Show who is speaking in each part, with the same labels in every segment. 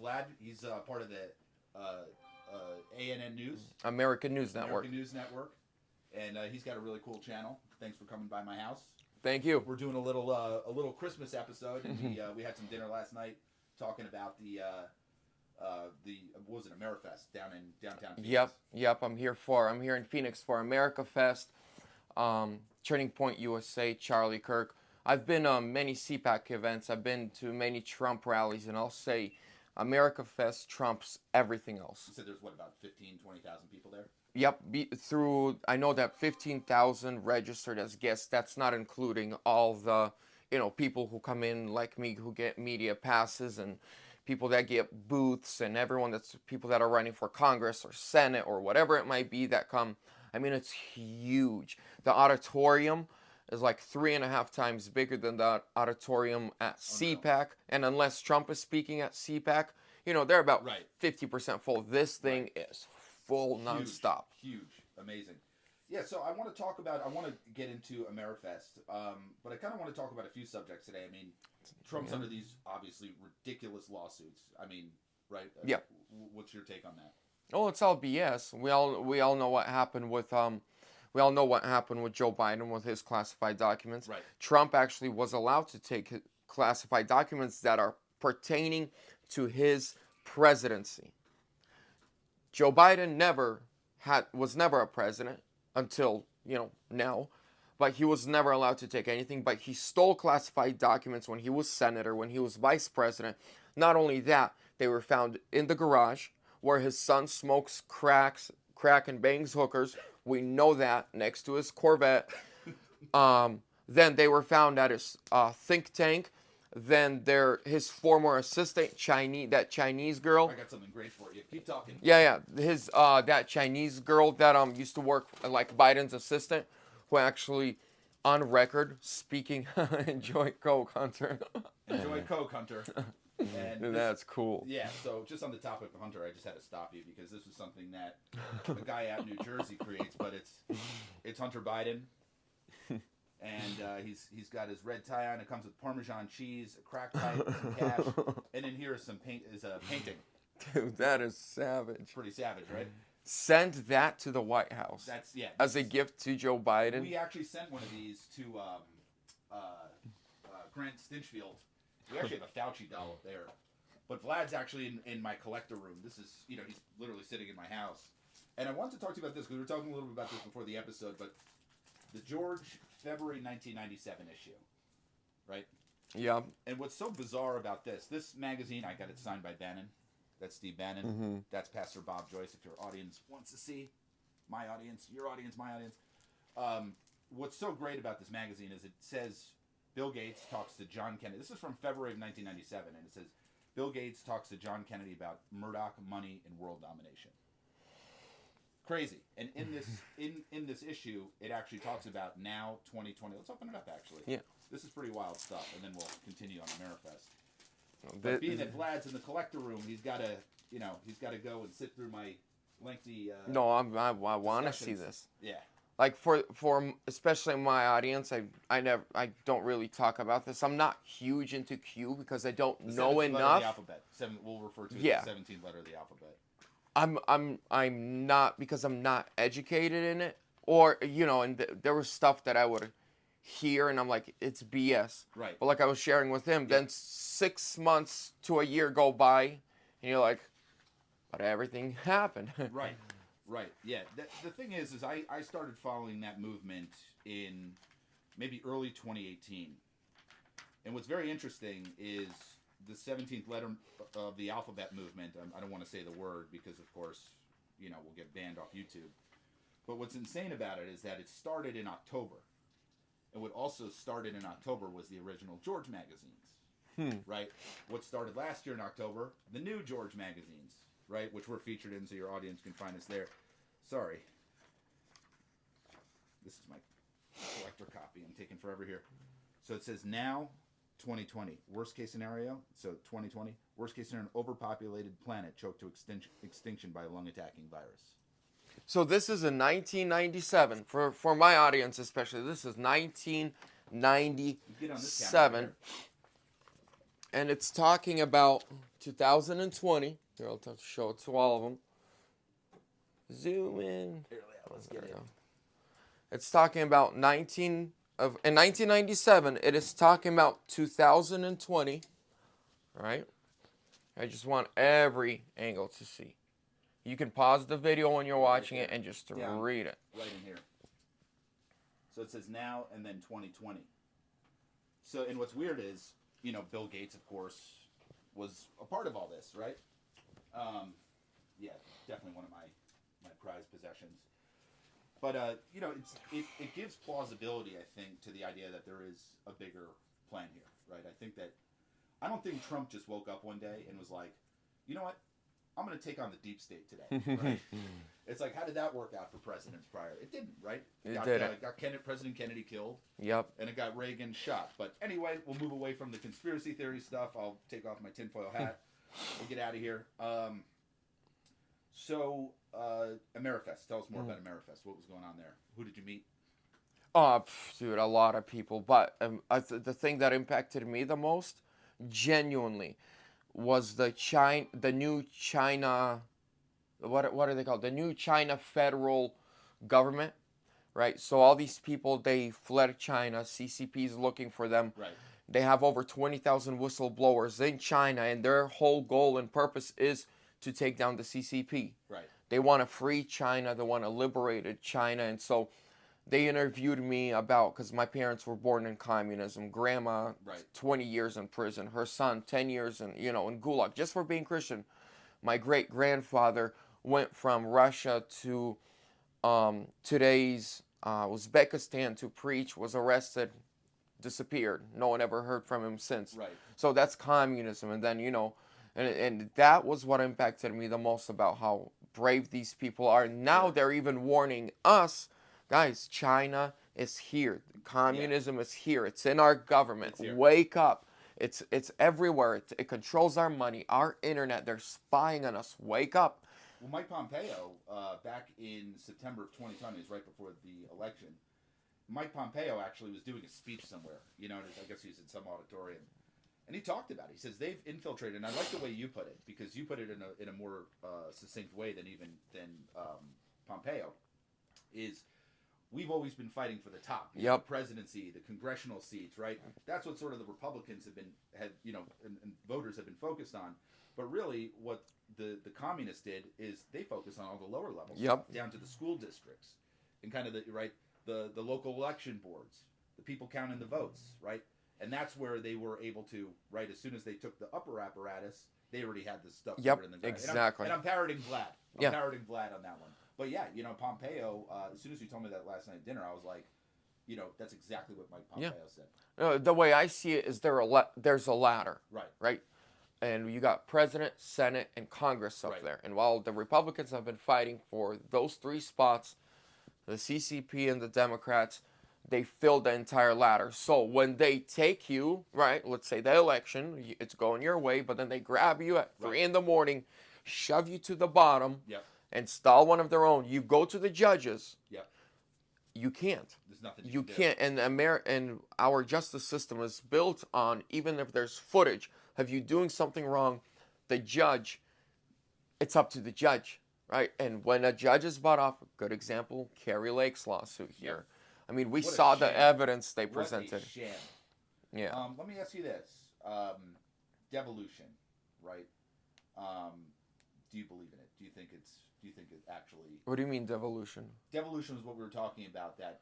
Speaker 1: Vlad. He's part of the ANN News.
Speaker 2: American News Network.
Speaker 1: American News Network. And he's got a really cool channel. Thanks for coming by my house.
Speaker 2: Thank you.
Speaker 1: We're doing a little Christmas episode. And we had some dinner last night talking about the what was it, Amerifest down in downtown Phoenix.
Speaker 2: Yep. I'm here in Phoenix for Amerifest, Turning Point USA, Charlie Kirk. I've been on many CPAC events. I've been to many Trump rallies, and I'll say Amerifest trumps everything else.
Speaker 1: You said there's about 20,000 people there?
Speaker 2: Yep, I know that 15,000 registered as guests. That's not including all the, people who come in like me who get media passes and people that get booths and people that are running for Congress or Senate or whatever it might be that come. I mean, it's huge. The auditorium is like 3.5 times bigger than the auditorium at CPAC. And unless Trump is speaking at CPAC, they're about 50% full. This thing is full nonstop.
Speaker 1: Huge. Amazing. Yeah, so I want to get into Amerifest, but I kind of want to talk about a few subjects today. I mean, Trump's under these obviously ridiculous lawsuits. I mean, right?
Speaker 2: Yeah.
Speaker 1: What's your take on that?
Speaker 2: Oh, it's all BS. We all know what happened with Joe Biden with his classified documents.
Speaker 1: Right.
Speaker 2: Trump actually was allowed to take classified documents that are pertaining to his presidency. Joe Biden was never a president until, now. But he was never allowed to take anything. But he stole classified documents when he was senator, when he was vice president. Not only that, they were found in the garage where his son smokes crack and bangs hookers. We know that, next to his Corvette. Then they were found at his think tank. Then his former assistant, that Chinese girl.
Speaker 1: I got something great for you. Keep talking.
Speaker 2: Yeah. His that Chinese girl that used to work like Biden's assistant, who actually, on record, speaking, enjoy Coke, Hunter.
Speaker 1: Enjoy Coke, Hunter. And
Speaker 2: that's cool.
Speaker 1: Yeah, so just on the topic of Hunter, I just had to stop you because this was something that a guy out in New Jersey creates, but it's Hunter Biden. And he's got his red tie on. It comes with Parmesan cheese, a crack pipe, some cash, and then here is a painting.
Speaker 2: Dude, that is savage.
Speaker 1: Pretty savage, right?
Speaker 2: Send that to the White House. As a gift to Joe Biden.
Speaker 1: We actually sent one of these to Grant Stinchfield. We actually have a Fauci doll up there, but Vlad's actually in my collector room. This is he's literally sitting in my house, and I wanted to talk to you about this because we were talking a little bit about this before the episode, but the February 1997 issue, right?
Speaker 2: Yeah.
Speaker 1: And what's so bizarre about this magazine, I got it signed by Bannon. That's Steve Bannon. Mm-hmm. That's Pastor Bob Joyce. If your audience wants to see, my audience, your audience, my audience. What's so great about this magazine is it says Bill Gates talks to John Kennedy. This is from February of 1997, and it says Bill Gates talks to John Kennedy about Murdoch, money, and world domination. Crazy. And in this issue, it actually talks about now 2020. Let's open it up, actually.
Speaker 2: Yeah.
Speaker 1: This is pretty wild stuff, and then we'll continue on Amerifest. But being that Vlad's in the collector room, he's got to go and sit through my lengthy.
Speaker 2: No, I want to see this.
Speaker 1: Yeah.
Speaker 2: Like for especially my audience, I don't really talk about this. I'm not huge into Q because I don't know enough.
Speaker 1: Letter of the alphabet. We'll refer to it as the 17th letter of the alphabet.
Speaker 2: I'm not, because I'm not educated in it, or and there was stuff that I would hear and I'm like, it's BS.
Speaker 1: Right.
Speaker 2: But like I was sharing with him, then 6 months to a year go by, and you're like, but everything happened.
Speaker 1: Right. Yeah. The thing is I started following that movement in maybe early 2018, and what's very interesting is the 17th letter of the alphabet movement. I don't want to say the word because, of course, we'll get banned off YouTube. But what's insane about it is that it started in October. And what also started in October was the original George magazines, right? What started last year in October, the new George magazines, right? Which we're featured in, so your audience can find us there. Sorry. This is my collector copy. I'm taking forever here. So it says now 2020, worst case scenario. So 2020, worst case scenario, an overpopulated planet choked to extinction by a lung-attacking virus.
Speaker 2: So this is in 1997 for my audience especially. This is 1997. And it's talking about 2020. Here, I'll show it to all of them. Zoom in.
Speaker 1: Here, let's get it.
Speaker 2: It's talking about in 1997. It is talking about 2020. Right? I just want every angle to see. You can pause the video when you're watching it and just read it.
Speaker 1: Right in here. So it says now and then 2020. So, and what's weird is, Bill Gates, of course, was a part of all this, right? Yeah, definitely one of my prized possessions. But, it gives plausibility, I think, to the idea that there is a bigger plan here, right? I don't think Trump just woke up one day and was like, you know what? I'm going to take on the deep state today, right? It's like, how did that work out for presidents prior? It didn't, right?
Speaker 2: Got
Speaker 1: President Kennedy killed.
Speaker 2: Yep.
Speaker 1: And it got Reagan shot. But anyway, we'll move away from the conspiracy theory stuff. I'll take off my tinfoil hat. We'll get out of here. Amerifest. Tell us more about Amerifest. What was going on there? Who did you meet?
Speaker 2: Dude, a lot of people. But the thing that impacted me the most, genuinely, was the new China, what are they called? The new China federal government, right? So all these people, they fled China. CCP is looking for them.
Speaker 1: Right.
Speaker 2: They have over 20,000 whistleblowers in China, and their whole goal and purpose is to take down the CCP.
Speaker 1: Right.
Speaker 2: They want to free China. They want to liberate China. And so they interviewed me about, because my parents were born in communism. Grandma, 20 years in prison. Her son, 10 years in Gulag, just for being Christian. My great-grandfather went from Russia to today's Uzbekistan to preach, was arrested, disappeared. No one ever heard from him since.
Speaker 1: Right.
Speaker 2: So that's communism. And then, and that was what impacted me the most, about how brave these people are. Now they're even warning us, guys, China is here. Communism is here. It's in our government. Wake up. It's everywhere. It controls our money, our internet. They're spying on us. Wake up.
Speaker 1: Well, Mike Pompeo, back in September of 2020, is right before the election. Mike Pompeo actually was doing a speech somewhere. I guess he's in some auditorium. And he talked about it. He says they've infiltrated, and I like the way you put it, because you put it in a more succinct way than Pompeo, is we've always been fighting for the top.
Speaker 2: Yep.
Speaker 1: The presidency, the congressional seats, right? That's what sort of the Republicans and voters have been focused on. But really, what the communists did is they focus on all the lower levels, down to the school districts, and kind of the local election boards, the people counting the votes, right? And that's where they were able to, right, as soon as they took the upper apparatus, they already had this stuff covered in the ground.
Speaker 2: Exactly.
Speaker 1: And I'm parroting Vlad. I'm parroting Vlad on that one. But yeah, Pompeo, as soon as you told me that last night at dinner, I was like, that's exactly what Mike Pompeo said.
Speaker 2: The way I see it is there's a ladder. Right? And you got President, Senate, and Congress up there. And while the Republicans have been fighting for those three spots, the CCP and the Democrats, they filled the entire ladder. So when they take you, right, let's say the election, it's going your way, but then they grab you at 3 a.m, shove you to the bottom, install one of their own. You go to the judges. You can't.
Speaker 1: There's nothing
Speaker 2: you can't. And and our justice system is built on, even if there's footage of you doing something wrong, the judge, it's up to the judge, right? And when a judge is bought off, a good example, Carrie Lake's lawsuit here. I mean, we saw the evidence they presented.
Speaker 1: What a sham.
Speaker 2: Yeah.
Speaker 1: Let me ask you this. Devolution, right? Do you believe in it? Do you think it actually...
Speaker 2: What do you mean, devolution?
Speaker 1: Devolution is what we were talking about, that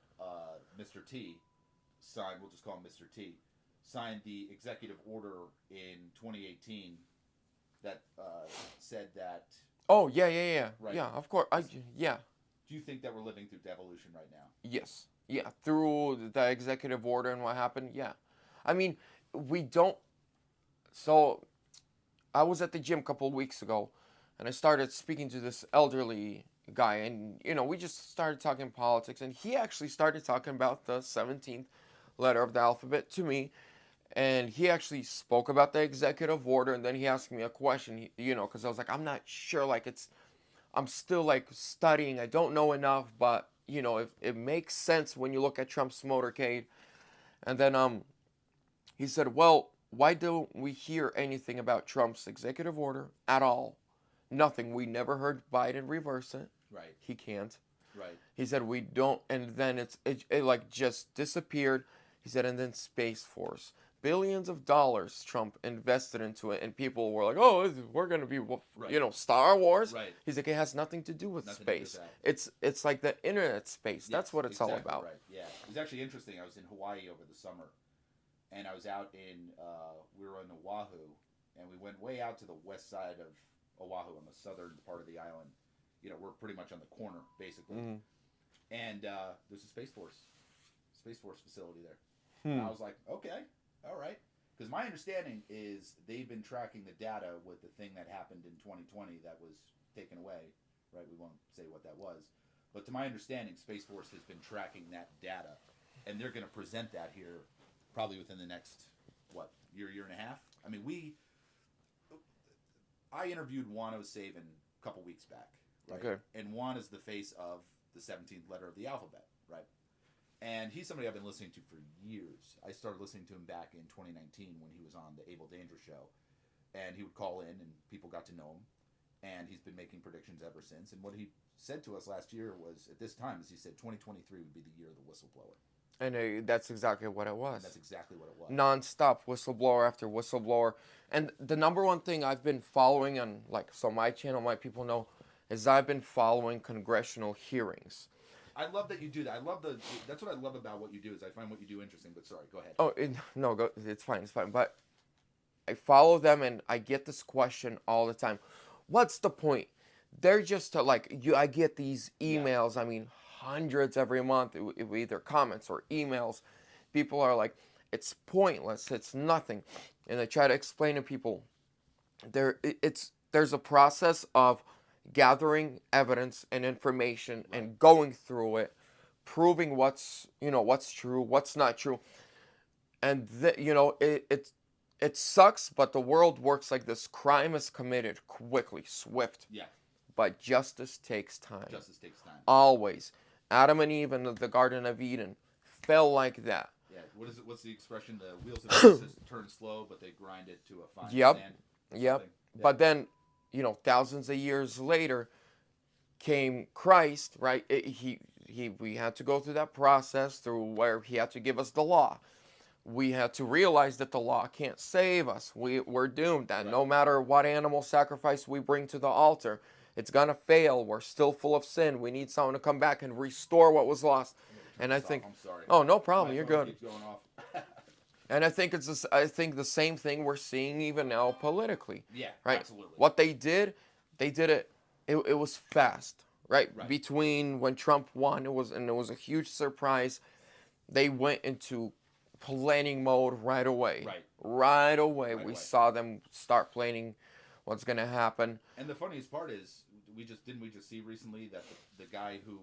Speaker 1: Mr. T signed, we'll just call him Mr. T, signed the executive order in 2018 that said that...
Speaker 2: Oh, yeah.
Speaker 1: Right.
Speaker 2: Yeah, of course. Yeah.
Speaker 1: Do you think that we're living through devolution right now?
Speaker 2: Yes. Yeah, through the executive order and what happened, yeah. I mean, we don't... So, I was at the gym a couple of weeks ago, and I started speaking to this elderly guy, and, we just started talking politics, and he actually started talking about the 17th letter of the alphabet to me, and he actually spoke about the executive order, and then he asked me a question, because I was like, I'm not sure, I'm still, studying, I don't know enough, but... if it makes sense when you look at Trump's motorcade. And then he said, well, Why don't we hear anything about Trump's executive order at all? Nothing. We never heard Biden reverse it.
Speaker 1: Right.
Speaker 2: He can't.
Speaker 1: Right.
Speaker 2: He said we don't, and then it like just disappeared. He said, and then Space Force, billions of dollars Trump invested into it, and people were like, oh, we're gonna be,
Speaker 1: Right.
Speaker 2: Star Wars.
Speaker 1: Right.
Speaker 2: He's like, it has nothing to do with
Speaker 1: Nothing to do with
Speaker 2: space.
Speaker 1: that.
Speaker 2: It's like the internet space. That's
Speaker 1: Yes,
Speaker 2: what it's all
Speaker 1: exactly
Speaker 2: about.
Speaker 1: Right. Yeah. It was actually interesting. I was in Hawaii over the summer, and I was out in we were in Oahu, and we went way out to the west side of Oahu on the southern part of the island. We're pretty much on the corner, basically.
Speaker 2: Mm-hmm.
Speaker 1: And there's a Space Force facility there. And I was like, okay, all right. Because my understanding is they've been tracking the data with the thing that happened in 2020 that was taken away, right? We won't say what that was. But to my understanding, Space Force has been tracking that data. And they're going to present that here probably within the next, year and a half? I mean, I interviewed Juan O'Savin a couple weeks back, right?
Speaker 2: Okay.
Speaker 1: And Juan is the face of the 17th letter of the alphabet, right? And he's somebody I've been listening to for years. I started listening to him back in 2019 when he was on the Able Danger show. And he would call in and people got to know him. And he's been making predictions ever since. And what he said to us last year was, at this time, he said 2023 would be the year of the whistleblower.
Speaker 2: And that's exactly what it was.
Speaker 1: And that's exactly what it was.
Speaker 2: Non-stop whistleblower after whistleblower. And the number one thing I've been following on, so my channel, my people know, is I've been following congressional hearings.
Speaker 1: I love that you do that. That's what I love about what you do, is I find what you do interesting. But sorry, go ahead.
Speaker 2: Oh, no, it's fine. But I follow them and I get this question all the time. What's the point? They're just I get these emails. Yeah. I mean, hundreds every month, either comments or emails. People are like, it's pointless. It's nothing. And I try to explain to people, there's a process of gathering evidence and information and going through it, proving what's true, what's not true. And it sucks, but the world works like this. Crime is committed quickly, swift.
Speaker 1: Yeah.
Speaker 2: But justice takes time.
Speaker 1: Justice takes time.
Speaker 2: Always. Adam and Eve in the Garden of Eden fell like that.
Speaker 1: Yeah. What's the expression? The wheels of justice turn slow, but they grind it to a fine sand.
Speaker 2: Yep.
Speaker 1: Yeah.
Speaker 2: But then, thousands of years later came Christ, right? We had to go through that process through where he had to give us the law. We had to realize that the law can't save us. We're doomed. That no matter what animal sacrifice we bring to the altar, it's going to fail. We're still full of sin. We need someone to come back and restore what was lost. And I think,
Speaker 1: I'm sorry.
Speaker 2: Oh, no problem. You're good.
Speaker 1: Keeps going off.
Speaker 2: And I think the same thing we're seeing even now politically.
Speaker 1: Yeah,
Speaker 2: right?
Speaker 1: Absolutely.
Speaker 2: What they did it was fast, right? Between when Trump won, it was a huge surprise. They went into planning mode right away. Right away. We saw them start planning what's going to happen.
Speaker 1: And the funniest part is, we just see recently that the guy who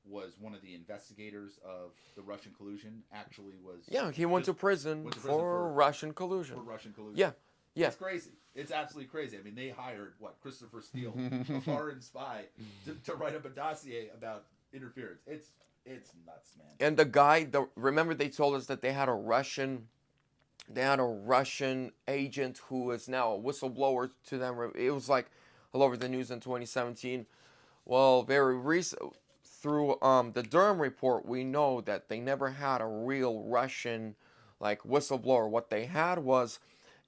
Speaker 1: was one of the investigators of the Russian collusion actually was... Yeah,
Speaker 2: he went to prison for Russian collusion.
Speaker 1: For Russian collusion.
Speaker 2: Yeah.
Speaker 1: It's crazy. It's absolutely crazy. I mean, they hired, Christopher Steele, a foreign spy, to write up a dossier about interference. It's nuts, man.
Speaker 2: And the guy, remember they told us that they had a Russian agent who is now a whistleblower to them. It was all over the news in 2017. Well, very recent, through the Durham report, we know that they never had a real Russian whistleblower. What they had was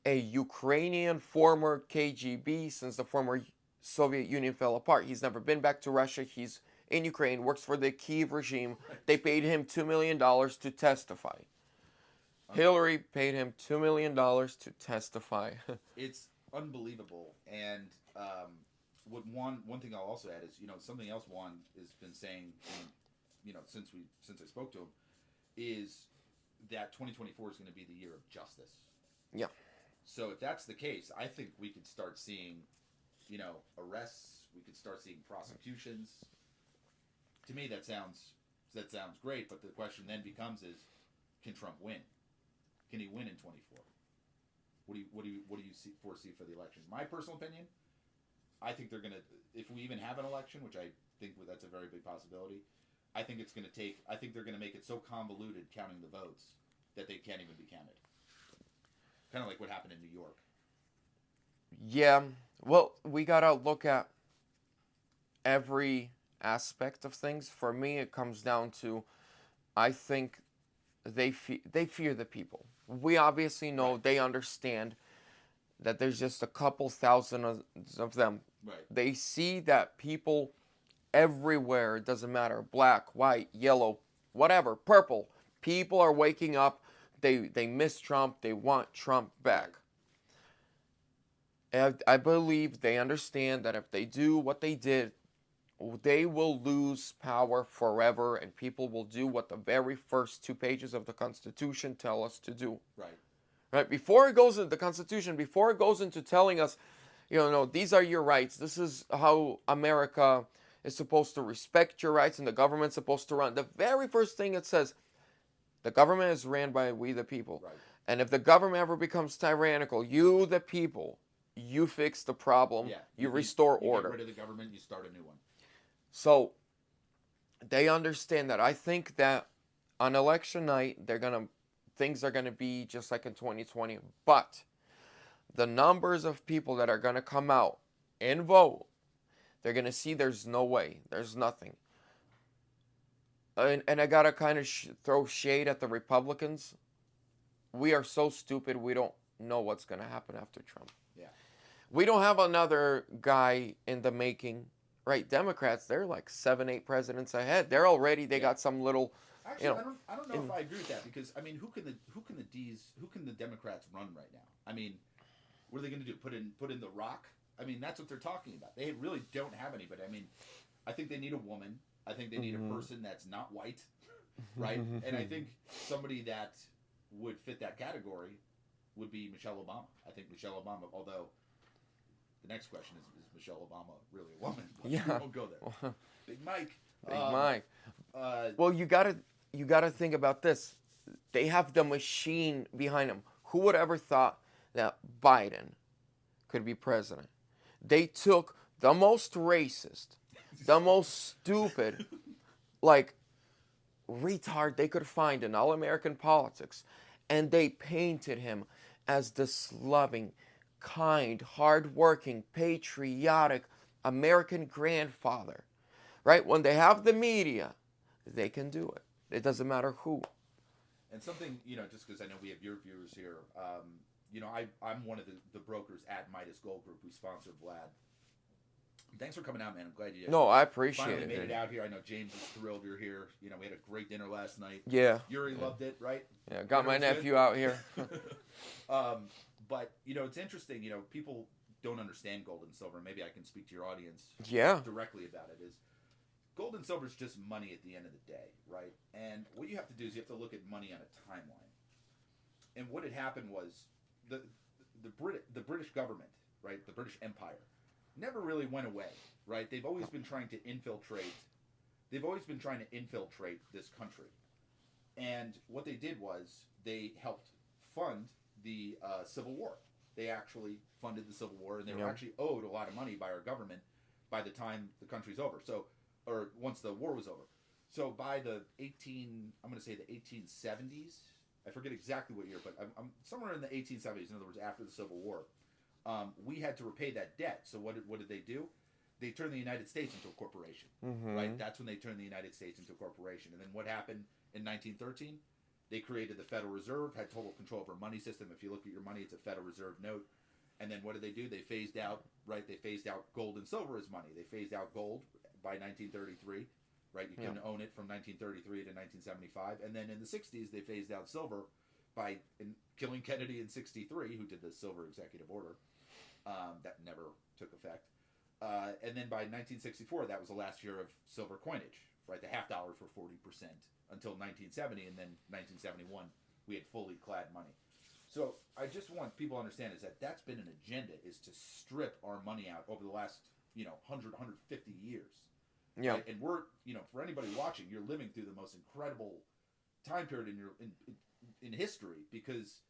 Speaker 2: a Ukrainian former KGB, since the former Soviet Union fell apart. He's never been back to Russia. He's in Ukraine, works for the Kyiv regime. They paid him $2 million to testify. Hillary paid him $2 million to testify.
Speaker 1: It's unbelievable. And what one thing I'll also add is, something else Juan has been saying, since I spoke to him, is that 2024 is going to be the year of justice.
Speaker 2: Yeah.
Speaker 1: So if that's the case, I think we could start seeing, arrests. We could start seeing prosecutions. To me, that sounds great. But the question then becomes: can Trump win? Can he win in 24? What do you foresee for the election? My personal opinion, I think they're gonna. If we even have an election, which I think that's a very big possibility, I think they're gonna make it so convoluted counting the votes that they can't even be counted. Kind of like what happened in New York.
Speaker 2: Yeah. Well, we gotta look at every aspect of things. For me, it comes down to, I think they fear the people. We obviously know
Speaker 1: Right.
Speaker 2: they understand that there's just a couple thousand of them.
Speaker 1: Right.
Speaker 2: They see that people everywhere, it doesn't matter, black, white, yellow, whatever, purple, people are waking up. They miss Trump. They want Trump back. And I believe they understand that if they do what they did, they will lose power forever, and people will do what the very first 2 pages of the Constitution tell us to do.
Speaker 1: Right.
Speaker 2: Right? Before it goes into the Constitution, before it goes into telling us, no, these are your rights. This is how America is supposed to respect your rights and the government's supposed to run. The very first thing it says, the government is ran by we the people.
Speaker 1: Right.
Speaker 2: And if the government ever becomes tyrannical, you the people, you fix the problem.
Speaker 1: Yeah.
Speaker 2: You restore
Speaker 1: you
Speaker 2: order.
Speaker 1: Get rid of the government, you start a new one.
Speaker 2: So they understand that. I think that on election night, things are gonna be just like in 2020. But the numbers of people that are gonna come out and vote, they're gonna see there's no way, there's nothing. And I gotta kind of throw shade at the Republicans. We are so stupid. We don't know what's gonna happen after Trump.
Speaker 1: Yeah.
Speaker 2: We don't have another guy in the making. Right, Democrats, they're like 7-8 presidents ahead. They got some little.
Speaker 1: Actually, I don't know if I agree with that, because I mean, who can the Democrats run right now? I mean, what are they going to do? Put in The Rock? I mean, that's what they're talking about. They really don't have anybody. I mean, I think they need a woman. I think they need a person that's not white, right? And I think somebody that would fit that category would be Michelle Obama. I think Michelle Obama, although the next question is Michelle Obama really a woman? But
Speaker 2: Yeah.
Speaker 1: we won't go there. Big Mike.
Speaker 2: Mike. Well, you gotta think about this. They have the machine behind them. Who would ever thought that Biden could be president? They took the most racist, the most stupid, like, retard they could find in all American politics, and they painted him as this loving, kind, hardworking, patriotic American grandfather. Right? When they have the media, they can do it. It doesn't matter who.
Speaker 1: And something, just because I know we have your viewers here, I'm one of the brokers at Midas Gold Group. We sponsor Vlad. Thanks for coming out, man. I'm glad you
Speaker 2: No, I appreciate
Speaker 1: finally
Speaker 2: it.
Speaker 1: made it out here. I know James is thrilled you're here. We had a great dinner last night.
Speaker 2: Yeah.
Speaker 1: Yuri loved it, right?
Speaker 2: Yeah, got my nephew out here.
Speaker 1: But, it's interesting, people don't understand gold and silver. Maybe I can speak to your audience directly about it. Is gold and silver is just money at the end of the day, right? And what you have to do is you have to look at money on a timeline. And what had happened was the British government, right, the British Empire, never really went away, right? They've always been trying to infiltrate this country. And what they did was they helped fund the Civil War. They actually funded the Civil War, and they were actually owed a lot of money by our government by the time the country's over. Or once the war was over. So by the 1870s, I forget exactly what year, but I'm somewhere in the 1870s. In other words, after the Civil War, we had to repay that debt. So what did they do? They turned the United States into a corporation, right? That's when they turned the United States into a corporation. And then what happened in 1913? They created the Federal Reserve, had total control over money system. If you look at your money, it's a Federal Reserve note. And then what did they do? They phased out gold and silver as money. They phased out gold by 1933, right? You couldn't own it from 1933 to 1975. And then in the 60s, they phased out silver by killing Kennedy in 63, who did the silver executive order. That never took effect. And then by 1964, that was the last year of silver coinage, right? The half dollars were 40% until 1970, and then 1971, we had fully clad money. So I just want people to understand is that's been an agenda, is to strip our money out over the last 100, 150 years.
Speaker 2: Yeah.
Speaker 1: Right? And we're, for anybody watching, you're living through the most incredible time period in history, because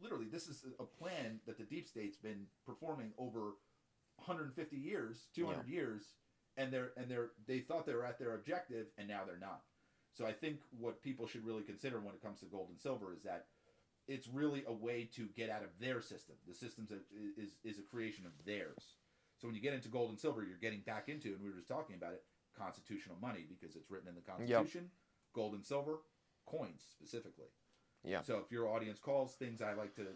Speaker 1: literally this is a plan that the deep state's been performing over 150 years, 200 years, and they thought they were at their objective, and now they're not. So I think what people should really consider when it comes to gold and silver is that it's really a way to get out of their system. The system is a creation of theirs. So when you get into gold and silver, you're getting back into, and we were just talking about it, constitutional money, because it's written in the Constitution. Yep. Gold and silver, coins specifically.
Speaker 2: Yeah.
Speaker 1: So if your audience calls, things I like to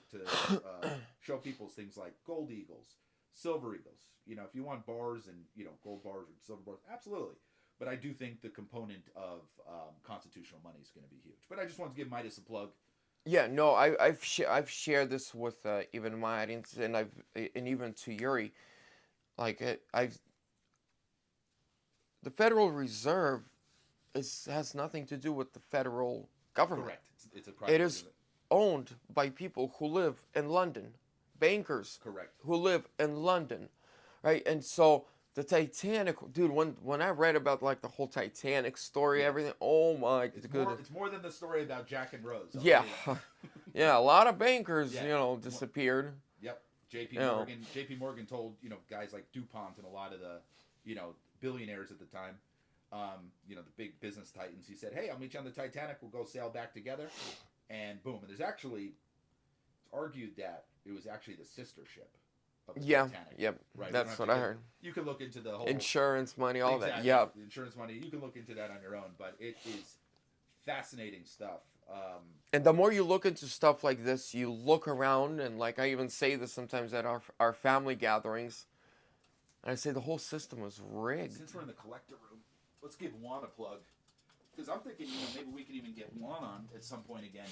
Speaker 1: show people is things like gold eagles, silver eagles. You know, if you want bars and, you know, gold bars or silver bars, absolutely. But I do think the component of constitutional money is going to be huge. But I just wanted to give Midas a plug.
Speaker 2: Yeah, no, I've shared this with even my audience, and even to Yuri. Like the Federal Reserve has nothing to do with the federal government.
Speaker 1: Correct. It's a private.
Speaker 2: It is owned by people who live in London, bankers.
Speaker 1: Correct.
Speaker 2: Who live in London, right? And so the Titanic, dude. When I read about like the whole Titanic story, everything, oh my goodness.
Speaker 1: It's more than the story about Jack and Rose.
Speaker 2: Yeah, yeah. A lot of bankers, disappeared.
Speaker 1: Yep. J.P. Morgan told guys like DuPont and a lot of the billionaires at the time, the big business titans. He said, "Hey, I'll meet you on the Titanic. We'll go sail back together." And boom. And it's argued that it was actually the sister ship of the Titanic.
Speaker 2: Yep.
Speaker 1: Right.
Speaker 2: That's what I heard.
Speaker 1: You can look into the whole
Speaker 2: insurance money, all
Speaker 1: exactly,
Speaker 2: that. Yep.
Speaker 1: Insurance money. You can look into that on your own, but it is fascinating stuff.
Speaker 2: And the more you look into stuff like this, you look around, and like I even say this sometimes at our family gatherings, and I say the whole system was rigged.
Speaker 1: Since we're in the collector room, let's give Juan a plug, because I'm thinking maybe we could even get Juan on at some point again.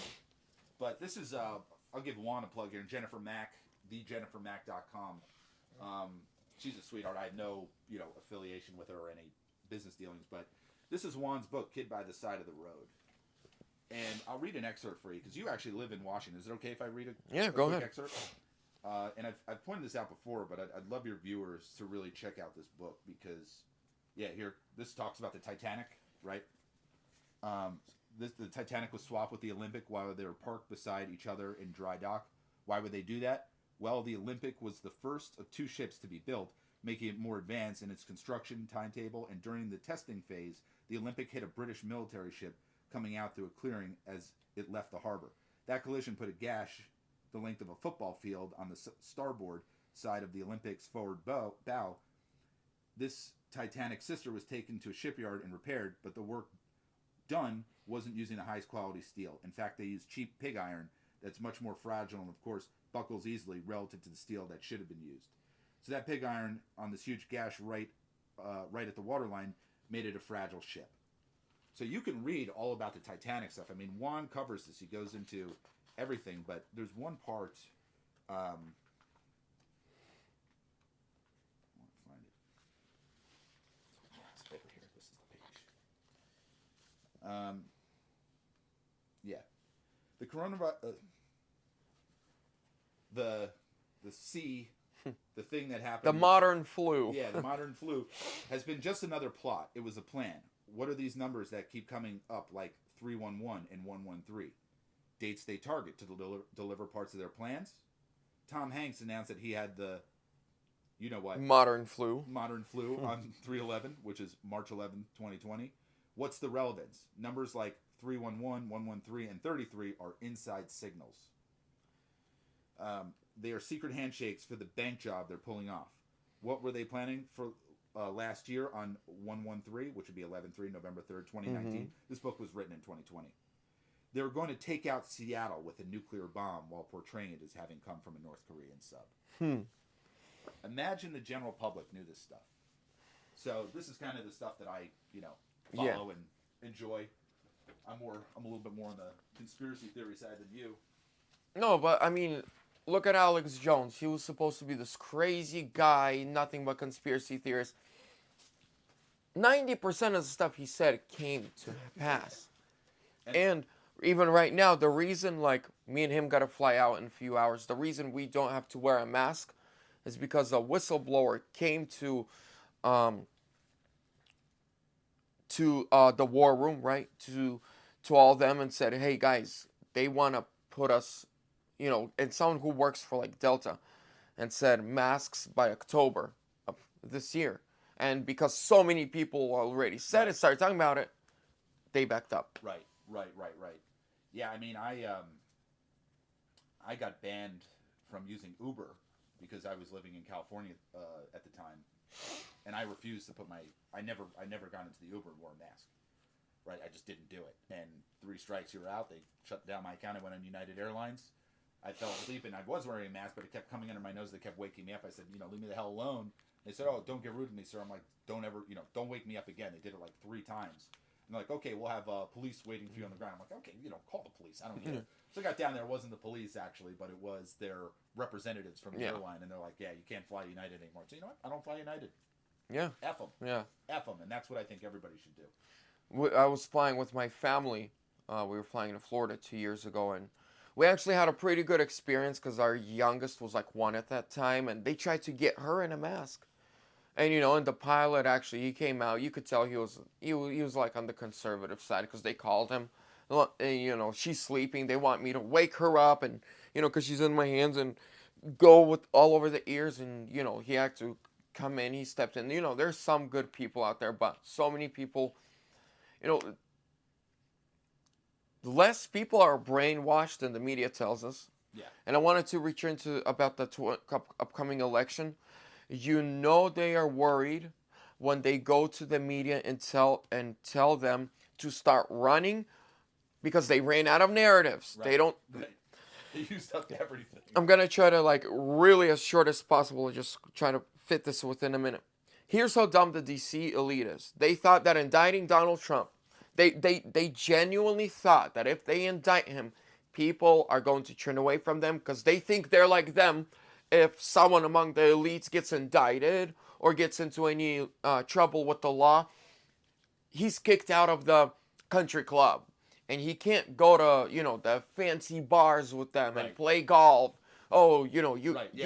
Speaker 1: But this is I'll give Juan a plug here. Jennifer Mack, thejennifermack.com. She's a sweetheart. I have no affiliation with her or any business dealings, but this is Juan's book, Kid by the Side of the Road. And I'll read an excerpt for you, because you actually live in Washington. Is it okay if I read a
Speaker 2: go
Speaker 1: quick
Speaker 2: ahead.
Speaker 1: excerpt? And I've pointed this out before, but I'd love your viewers to really check out this book, because, this talks about the Titanic, right? The Titanic was swapped with the Olympic while they were parked beside each other in dry dock. Why would they do that? Well, the Olympic was the first of two ships to be built, making it more advanced in its construction timetable, and during the testing phase, the Olympic hit a British military ship coming out through a clearing as it left the harbor. That collision put a gash the length of a football field on the starboard side of the Olympic's forward bow. This Titanic sister was taken to a shipyard and repaired, but the work done wasn't using the highest quality steel. In fact, they used cheap pig iron that's much more fragile and, of course, buckles easily relative to the steel that should have been used. So that pig iron on this huge gash right at the waterline made it a fragile ship. So you can read all about the Titanic stuff. I mean, Juan covers this. He goes into everything, but there's one part. I want to find it. It's over here. This is the page. The coronavirus, the thing that happened.
Speaker 2: The modern flu.
Speaker 1: Yeah, the modern flu has been just another plot. It was a plan. What are these numbers that keep coming up, like 311 and 113? Dates they target to deliver parts of their plans? Tom Hanks announced that he had the,
Speaker 2: modern flu
Speaker 1: on 3/11, which is March 11th, 2020. What's the relevance? Numbers like 311, 113, and 33 are inside signals. They are secret handshakes for the bank job they're pulling off. What were they planning for last year on 113, which would be 11/3, November 3rd, 2019? Mm-hmm. This book was written in 2020. They were going to take out Seattle with a nuclear bomb while portraying it as having come from a North Korean sub. Imagine the general public knew this stuff. So this is kind of the stuff that I, follow and enjoy. I'm a little bit more on the conspiracy theory side than you.
Speaker 2: No, but I mean, look at Alex Jones. He was supposed to be this crazy guy, nothing but conspiracy theorist. 90% of the stuff he said came to pass. And even right now, the reason, like, me and him got to fly out in a few hours, the reason we don't have to wear a mask is because a whistleblower came to the war room, right, to all of them and said, hey, guys, they want to put us, and someone who works for, like, Delta, and said masks by October of this year. And because so many people already said it, started talking about it, they backed up.
Speaker 1: Right. Yeah, I mean, I got banned from using Uber because I was living in California at the time, and I refused to put I never got into the Uber and wore a mask. Right, I just didn't do it. And 3 strikes, you were out. They shut down my account. I went on United Airlines. I fell asleep, and I was wearing a mask, but it kept coming under my nose. They kept waking me up. I said, leave me the hell alone. They said, oh, don't get rude to me, sir. I'm like, don't ever, don't wake me up again. They did it like 3 times. And they're like, okay, we'll have police waiting for you on the ground. I'm like, okay, call the police. I don't need it. So I got down there. It wasn't the police, actually, but it was their representatives from the airline. And they're like, yeah, you can't fly United anymore. So you know what? I don't fly United.
Speaker 2: Yeah.
Speaker 1: F them.
Speaker 2: Yeah.
Speaker 1: F them. And that's what I think everybody should do.
Speaker 2: I was flying with my family. We were flying to Florida 2 years ago, and we actually had a pretty good experience because our youngest was like 1 at that time, and they tried to get her in a mask. And and the pilot actually, he came out. You could tell he was like on the conservative side because they called him. And, she's sleeping. They want me to wake her up, and because she's in my hands, and go with all over the ears, and he had to come in. He stepped in. There's some good people out there, but so many people. Less people are brainwashed than the media tells us.
Speaker 1: Yeah.
Speaker 2: And I wanted to return to about the upcoming election. They are worried when they go to the media and tell them to start running because they ran out of narratives.
Speaker 1: Right.
Speaker 2: They don't.
Speaker 1: Right. They used up everything.
Speaker 2: I'm gonna try to really as short as possible. Just try to fit this within a minute. Here's how dumb the DC elite is. They thought that indicting Donald Trump, they genuinely thought that if they indict him, people are going to turn away from them because they think they're like them. If someone among the elites gets indicted or gets into any trouble with the law, he's kicked out of the country club. And he can't go to, the fancy bars with them and play golf. Oh, you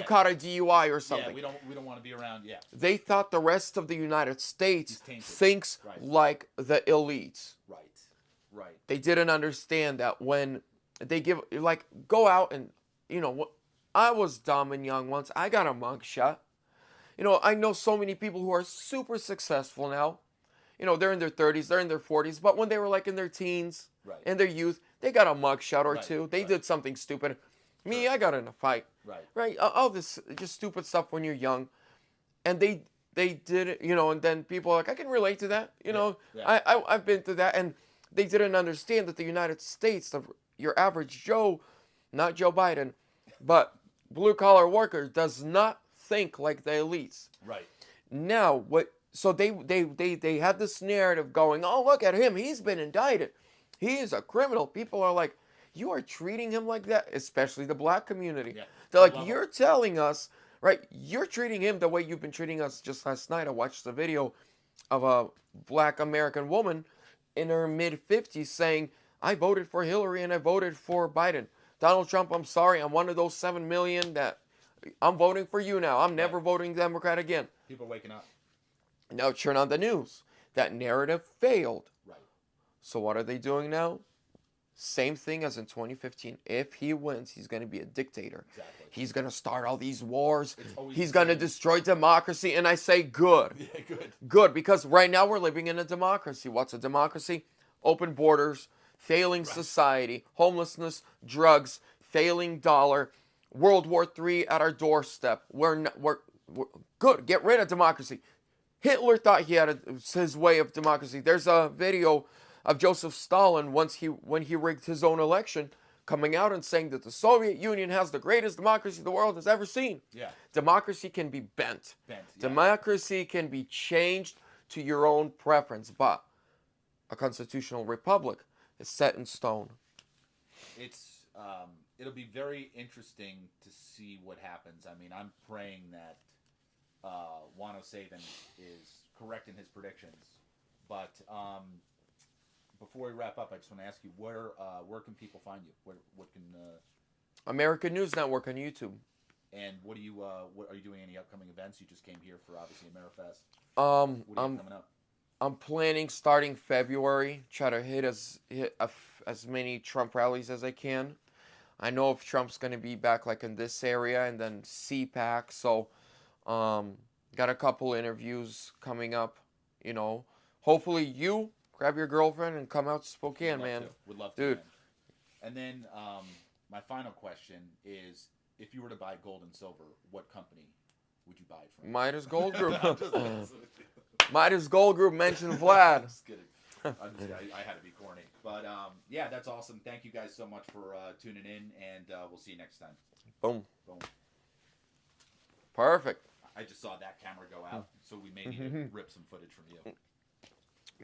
Speaker 2: caught a DUI or something.
Speaker 1: Yeah, we don't want to be around. Yeah.
Speaker 2: They thought the rest of the United States thinks like the elites.
Speaker 1: Right. Right.
Speaker 2: They didn't understand that when they give go out and I was dumb and young once. I got a mugshot. I know so many people who are super successful now. They're in their 30s, they're in their 40s, but when they were in their teens, in their youth, they got a mugshot or two. They did something stupid. Me, I got in a fight. Right. All this just stupid stuff when you're young. And they did it, and then people are like, I can relate to that. I've been through that. And they didn't understand that the United States, your average Joe, not Joe Biden, but blue-collar worker, does not think like the elites.
Speaker 1: Right.
Speaker 2: Now, so they had this narrative going, oh, look at him. He's been indicted. He is a criminal. People are like, you are treating him like that, especially the black community. Yeah. They're like, you're telling us, right, you're treating him the way you've been treating us. Just last night, I watched the video of a black American woman in her mid-50s saying, I voted for Hillary and I voted for Biden. Donald Trump, I'm sorry, I'm one of those 7 million that I'm voting for you now. I'm never voting Democrat again.
Speaker 1: People are waking up.
Speaker 2: Now turn on the news. That narrative failed.
Speaker 1: Right.
Speaker 2: So what are they doing now? Same thing as in 2015. If he wins, he's going to be a dictator.
Speaker 1: Exactly.
Speaker 2: He's going to start all these wars. He's going to destroy democracy. And I say good.
Speaker 1: Yeah, good.
Speaker 2: Good, because right now we're living in a democracy. What's a democracy? Open borders, failing society, homelessness, drugs, failing dollar, World War III at our doorstep. We're good. Get rid of democracy. Hitler thought he had his way of democracy. There's a video of Joseph Stalin when he rigged his own election, coming out and saying that the Soviet Union has the greatest democracy the world has ever seen.
Speaker 1: Yeah.
Speaker 2: Democracy can be bent. Democracy can be changed to your own preference, but a constitutional republic is set in stone.
Speaker 1: It'll be very interesting to see what happens. I mean, I'm praying that Juan O'Savin is correct in his predictions, but before we wrap up, I just want to ask you where can people find you? What can
Speaker 2: American News Network on YouTube.
Speaker 1: And what are you doing? Any upcoming events? You just came here for obviously Amerifest. What do you have coming up?
Speaker 2: I'm planning starting February. Try to hit as many Trump rallies as I can. I know if Trump's going to be back in this area and then CPAC. So, got a couple interviews coming up. Hopefully you grab your girlfriend and come out to Spokane, man.
Speaker 1: Would love to,
Speaker 2: dude.
Speaker 1: Man. And then my final question is, if you were to buy gold and silver, what company would you buy it from?
Speaker 2: Midas Gold Group.
Speaker 1: I'm just messing with you.
Speaker 2: Midas Gold Group mentioned Vlad.
Speaker 1: Just kidding. I had to be corny. But yeah, that's awesome. Thank you guys so much for tuning in, and we'll see you next time.
Speaker 2: Boom.
Speaker 1: Boom.
Speaker 2: Perfect.
Speaker 1: I just saw that camera go out, so we may need to rip some footage from you.